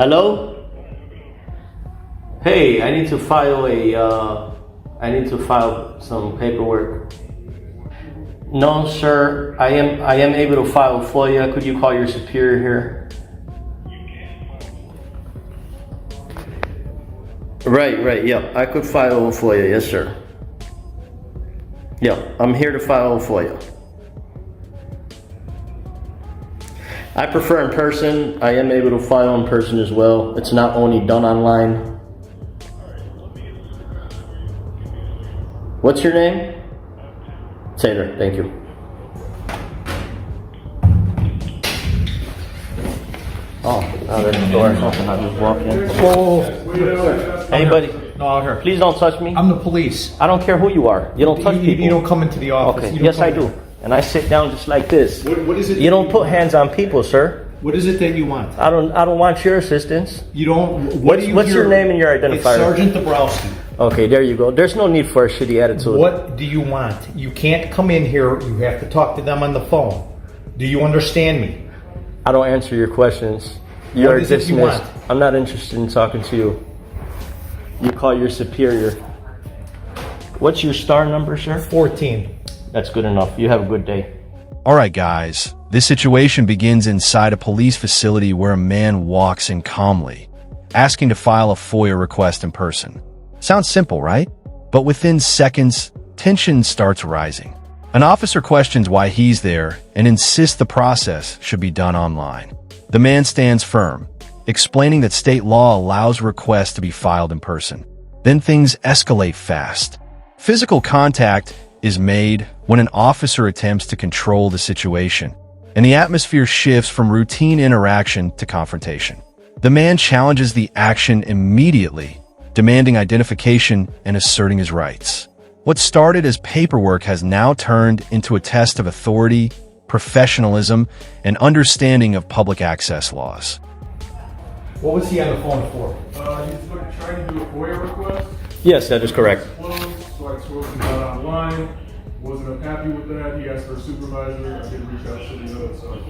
Hello? Hey, I need to file some paperwork. No, sir, I am able to file FOIA. Could you call your superior here? Right, yeah, I could file a FOIA, yes, sir. Yeah, I'm here to file a FOIA. I prefer in person. I am able to file in person as well. It's not only done online. What's your name? Taylor, thank you. Oh, there's the door. I'll just walk in. Whoa. Hey, buddy. No, out here. Please don't touch me. I'm the police. I don't care who you are. You don't touch people. You don't come into the office. Okay, yes, I do. And I sit down just like this. What is it? You don't put hands on people, sir. What is it that you want? I don't want your assistance. You don't. What's your name and your identifier? It's Sergeant Dabrowski. Okay, there you go. There's no need for a shitty attitude. What do you want? You can't come in here. You have to talk to them on the phone. Do you understand me? I don't answer your questions. You're dismissed. I'm not interested in talking to you. You call your superior. What's your star number, sir? 14. That's good enough. You have a good day. All right, guys. This situation begins inside a police facility where a man walks in calmly, asking to file a FOIA request in person. Sounds simple, right? But within seconds, tension starts rising. An officer questions why he's there and insists the process should be done online. The man stands firm, explaining that state law allows requests to be filed in person. Then things escalate fast. Physical contact is made when an officer attempts to control the situation, and the atmosphere shifts from routine interaction to confrontation. The man challenges the action immediately, demanding identification and asserting his rights. What started as paperwork has now turned into a test of authority, professionalism, and understanding of public access laws. What was he on the phone for? He's trying to do a FOIA request. Yes, that is correct. Closed, so I spoke to him online. Wasn't happy with that. He asked for a supervisor. I did reach out to the other side.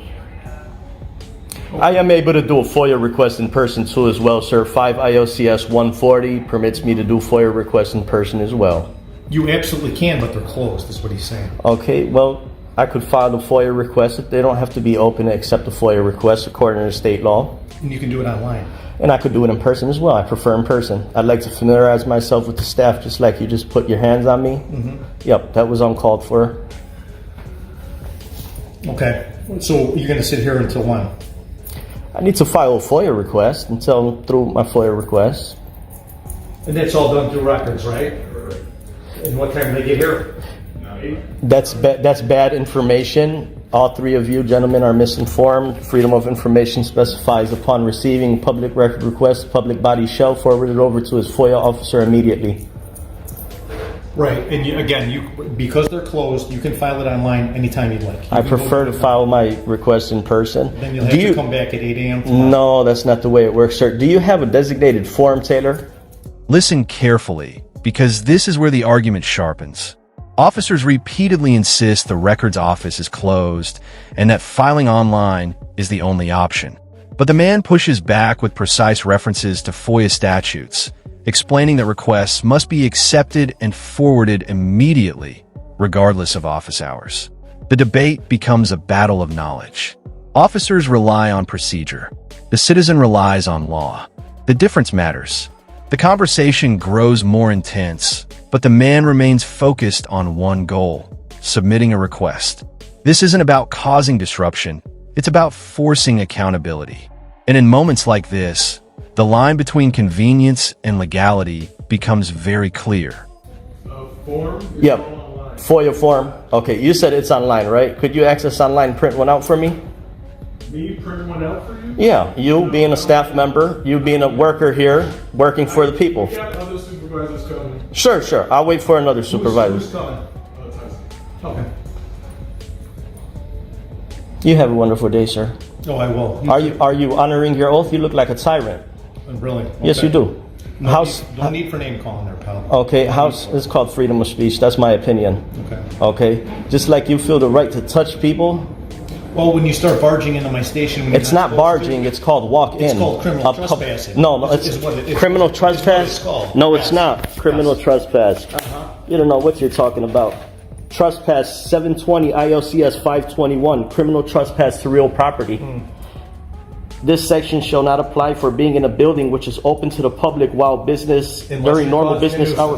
I am able to do a FOIA request in person too as well, sir. 5 ILCS 140 permits me to do FOIA requests in person as well. You absolutely can, but they're closed, is what he's saying. Okay, well, I could file the FOIA request. If they don't have to be open to accept the FOIA request according to state law. And you can do it online. And I could do it in person as well. I prefer in person. I'd like to familiarize myself with the staff just like you just put your hands on me. Mm-hmm. Yep, that was uncalled for. Okay, so you're going to sit here until when? I need to file a FOIA request until through my FOIA request. And that's all done through records, right? And what time do they get here? That's bad information. All three of you gentlemen are misinformed. Freedom of Information specifies upon receiving public record request, public body shall forward it over to his FOIA officer immediately. Right, and because they're closed, you can file it online anytime you'd like. I prefer to file my request in person. Then you'll have to come back at 8 a.m. tomorrow. No, that's not the way it works, sir. Do you have a designated form, Taylor? Listen carefully, because this is where the argument sharpens. Officers repeatedly insist the records office is closed and that filing online is the only option. But the man pushes back with precise references to FOIA statutes, explaining that requests must be accepted and forwarded immediately, regardless of office hours. The debate becomes a battle of knowledge. Officers rely on procedure. The citizen relies on law. The difference matters. The conversation grows more intense, but the man remains focused on one goal: submitting a request. This isn't about causing disruption. It's about forcing accountability. And in moments like this, the line between convenience and legality becomes very clear. Form? Yep. FOIA form. Okay, you said it's online, right? Could you access online, print one out for me? Me print one out for you? Yeah, you being a staff member, you being a worker here, working for the people. We got other supervisors coming. Sure. I'll wait for another supervisor. Who's coming? Tyson. Okay. You have a wonderful day, sir. Oh, I will. Are you honoring your oath? You look like a tyrant. Really? Okay. Yes, you do. No need for name calling there, pal. Okay, it's called freedom of speech. That's my opinion. Okay. Okay? Just like you feel the right to touch people, Well, when you start barging into my station, when It's not barging. It's called walk-in. It's called criminal trespassing. No, it's Is what it- criminal is what trespass. it's called. No, it's Yes. not criminal Yes. trespass. You don't know what you're talking about. Trespass 720 ILCS 521. Criminal trespass to real property. This section shall not apply for being in a building which is open to the public while business Unless during you're normal causing a business hours.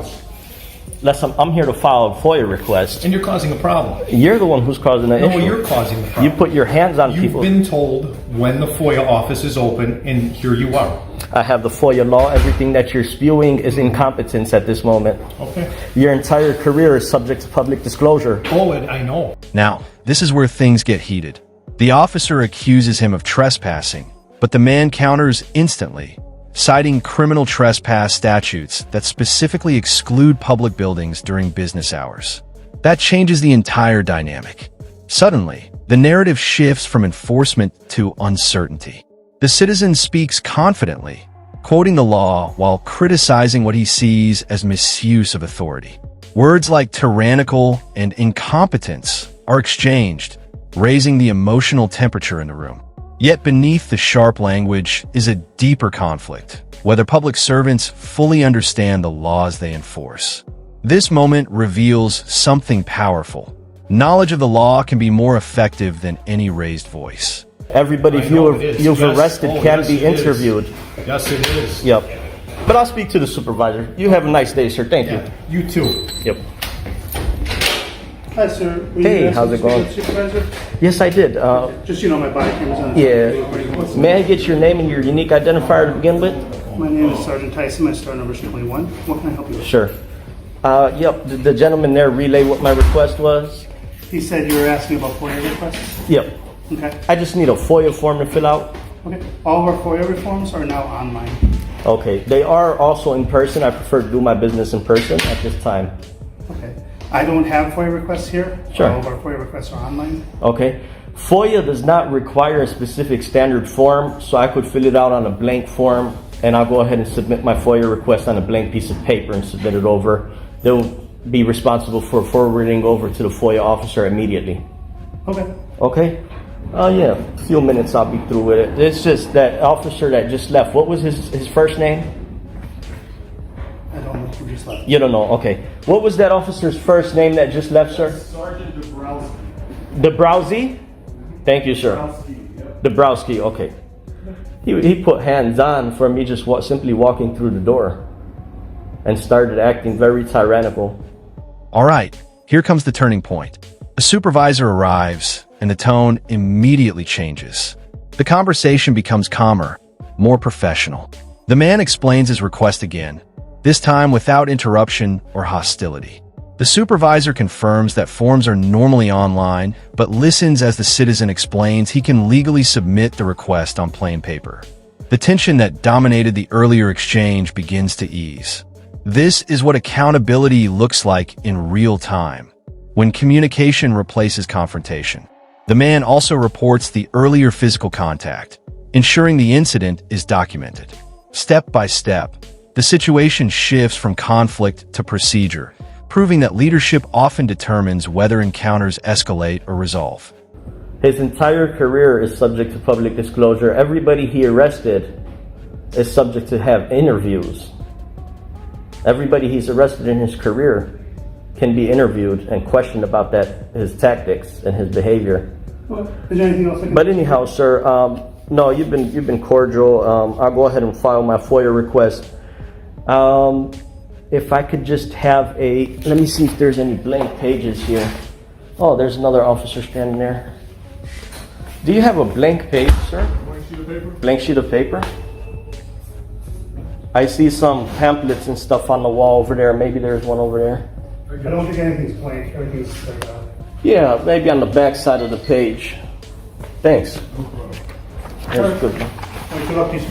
nuisance. I'm here to file a FOIA request. And you're causing a problem. You're the one who's causing the No, issue. you're causing the You problem. put your hands on You've people. been told when the FOIA office is open, and here you are. I have the FOIA law. Everything that you're spewing is incompetence at this moment. Okay. Your entire career is subject to public disclosure. Oh, and I know. Now, this is where things get heated. The officer accuses him of trespassing, but the man counters instantly, citing criminal trespass statutes that specifically exclude public buildings during business hours. That changes the entire dynamic. Suddenly, the narrative shifts from enforcement to uncertainty. The citizen speaks confidently, quoting the law while criticizing what he sees as misuse of authority. Words like tyrannical and incompetence are exchanged, raising the emotional temperature in the room. Yet beneath the sharp language is a deeper conflict, whether public servants fully understand the laws they enforce. This moment reveals something powerful. Knowledge of the law can be more effective than any raised voice. Everybody I know it is. you've Yes. arrested Oh, can yes, be it is. interviewed. Yes, it is. Yep. But I'll speak to the supervisor. You have a nice day, sir. Thank Yeah, you too. you. Yep. Hi, sir. Were you Hey, asking how's it to speak going? with the Supervisor? Yes, I did. Just, you know, my body cam was on. Yeah. May I get your name and your unique identifier to begin with? My name is Sergeant Tyson. My star number is 21. What can I help you with? Sure. Yep. Did the gentleman there relay what my request was? He said you were asking about FOIA requests. Yep. Okay. I just need a FOIA form to fill out. Okay. All of our FOIA reforms are now online. Okay. They are also in person. I prefer to do my business in person at this time. Okay. I don't have FOIA requests here. Sure. All of our FOIA requests are online. Okay. FOIA does not require a specific standard form, so I could fill it out on a blank form, and I'll go ahead and submit my FOIA request on a blank piece of paper and submit it over. They'll be responsible for forwarding over to the FOIA officer immediately. Okay. Okay? Yeah, a few minutes I'll be through with it. It's just that officer that just left. What was his first name? I don't know who just left. You don't know. Okay. What was that officer's first name that just left, sir? Sergeant Dabrowski. Dabrowski? Thank you, sir. Yep. Dabrowski, okay. He put hands on for me just simply walking through the door and started acting very tyrannical. All right, here comes the turning point. A supervisor arrives, and the tone immediately changes. The conversation becomes calmer, more professional. The man explains his request again, this time without interruption or hostility. The supervisor confirms that forms are normally online, but listens as the citizen explains he can legally submit the request on plain paper. The tension that dominated the earlier exchange begins to ease. This is what accountability looks like in real time, when communication replaces confrontation. The man also reports the earlier physical contact, ensuring the incident is documented. Step by step, the situation shifts from conflict to procedure, proving that leadership often determines whether encounters escalate or resolve. His entire career is subject to public disclosure. Everybody he arrested is subject to have interviews. Everybody he's arrested in his career can be interviewed and questioned about his tactics and his behavior. Well, is there anything else I can But anyhow, sir, no, you've been cordial. I'll go ahead and file my FOIA request. If I could just have let me see if there's any blank pages here. Oh, there's another officer standing there. Do you have a blank page, sir? Blank sheet of paper? Blank sheet of paper? I see some pamphlets and stuff on the wall over there. Maybe there's one over there. I don't think anything's blank. Everything's like, Yeah, maybe on the back side of the page. Thanks. That's good. good luck to you.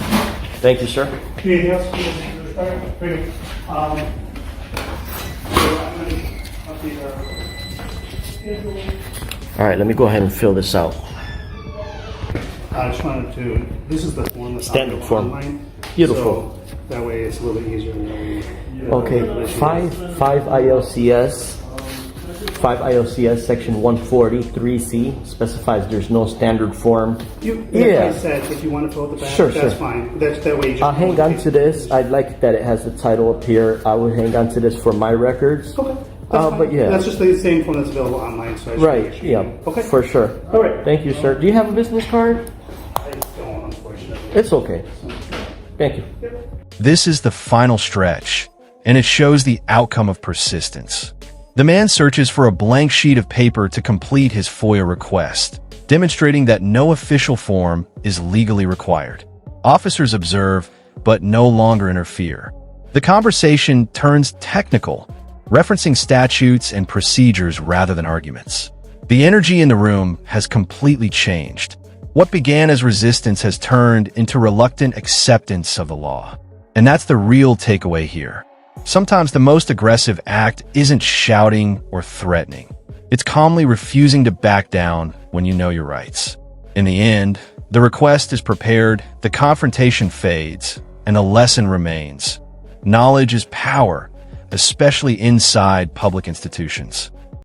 Thank you, sir. Anything else? All right, very good. So I'm going to update our schedule. All right, let me go ahead and fill this out. I just wanted to, this is the form that's Standard form. online. Beautiful. So that way it's a little bit easier. Okay, 5 ILCS 5 IOCS section 143C specifies there's no standard form. Like Yeah. I said, if you want to fill out the back, Sure, that's sure. fine. That way you just. I'll hang on to this. I'd like that it has the title up here. I would hang on to this for my records. Okay. That's fine. But yeah. That's just the same form that's available online, so I should Right, make sure. yeah, Okay. for sure. All right. Thank you, sir. Do you have a business card? I don't, unfortunately. It's okay. Thank you. This is the final stretch, and it shows the outcome of persistence. The man searches for a blank sheet of paper to complete his FOIA request, demonstrating that no official form is legally required. Officers observe, but no longer interfere. The conversation turns technical, referencing statutes and procedures rather than arguments. The energy in the room has completely changed. What began as resistance has turned into reluctant acceptance of the law. And that's the real takeaway here. Sometimes the most aggressive act isn't shouting or threatening. It's calmly refusing to back down when you know your rights. In the end, the request is prepared, the confrontation fades, and the lesson remains. Knowledge is power, especially inside public institutions.